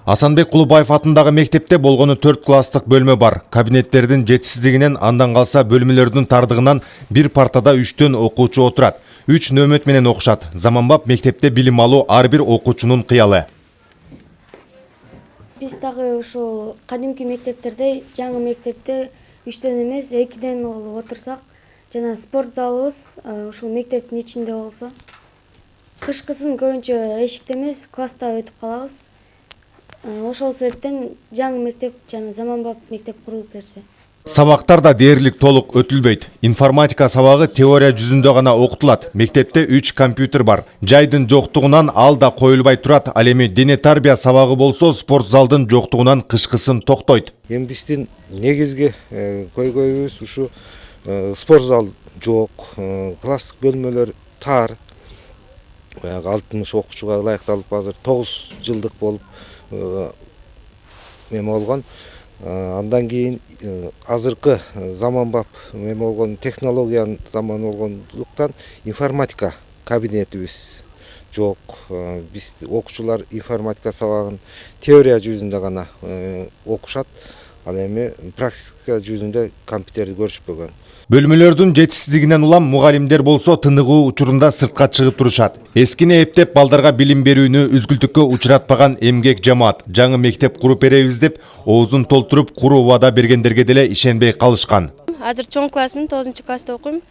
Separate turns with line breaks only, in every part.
Асанбек Кулубаев атындағы мектепте болгону 4 класстык бөлмө бар. Кабинеттердин жетишсиздигинен, андан калса бөлмөлөрдүн тардыгынан бир партада 3төн окуучу отурат. 3 нөмөт менен окушат. Заманбап мектепте билим алуу ар бир окуучунун кыялы.
Биз дагы ушул кадимки мектептерде, жаңы мектепте 3төн эмес 2ден болуп отурсак, жана спорт залыбыз ушул мектептин ичинде болсо, кышкысын көбүнчө эшикте эмес, класста өтүп калабыз. Ошол себептен жаңы мектеп жана заманбап мектеп курулуп берсе.
Сабактар да дээрлик толук өтүлбөйт. Информатика сабагы теория жүзүндө гана окутулат. Мектепте 3 компьютер бар. Жайдын жоктугунан ал да коюлбай турат. Ал эми дене тарбия сабагы болсо спорт залдын жоктугунан кышкысын токтойт.
Эми биздин негизги көйгөйүбүз ушу спорт зал жок, класстык бөлмөлөр тар. 60 окуучуга ылайыкталып азыр 9 жылдык болуп эме болгон. Андан кийин азыркы заманбап эме болгон технологиянын заманы болгондуктан информатика кабинетибиз жок. Биз окуучулар информатика сабагын теория жүзүндө гана окушат. Ал эми практика жүзүндө компьютерди көрүшпөгөн.
Бөлмөлөрдүн жетишсиздигинен улам мугалимдер болсо тыныгуу учурунда сыртка чыгып турушат. Эскини эптеп балдарга билим берүүнү үзгүлтүккө учуратпаган эмгек жамаат жаңы мектеп куруп беребиз деп оозун толтуруп куру убада бергендерге деле ишенбей калышкан.
Азыр чоң классмын, 9 класста окуйм.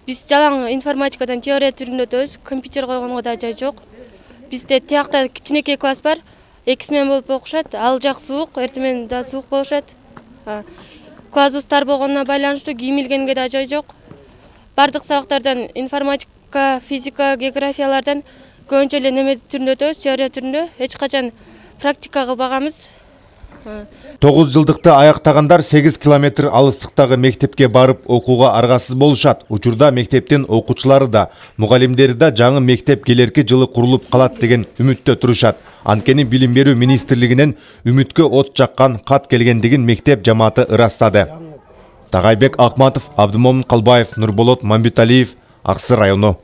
Биз жалаң информатикадан теория түрүндө өтөбүз, компьютер койгонго да жай жок. Бизде тиякта кичинекей класс бар, 2 смен болуп окушат, ал жак суук, эртемен да суук болушат. Классыбыз тар болгонуна байланыштуу кийим илгенге да жай жок. Бардык сабактардан информатика, физика, географиялардан көбүнчө эле неме түрүндө өтөбүз, теория түрүндө. Эч качан практика кылбаганбыз.
9 жылдыкты аяктагандар 8 километр алыстыктагы мектепке барып окууга аргасыз болушат. Учурда мектептин окуучулары да, мугалимдери да жаңы мектеп келерки жылы курулуп калат деген үмүттө турушат. Анткени билим берүү министрлигинен үмүткө от жаккан кат келгендигин мектеп жамааты ырастады. Тагайбек Акматов, Абдымомун Калбаев, Нурболот Мамбеталиев, Аксы району.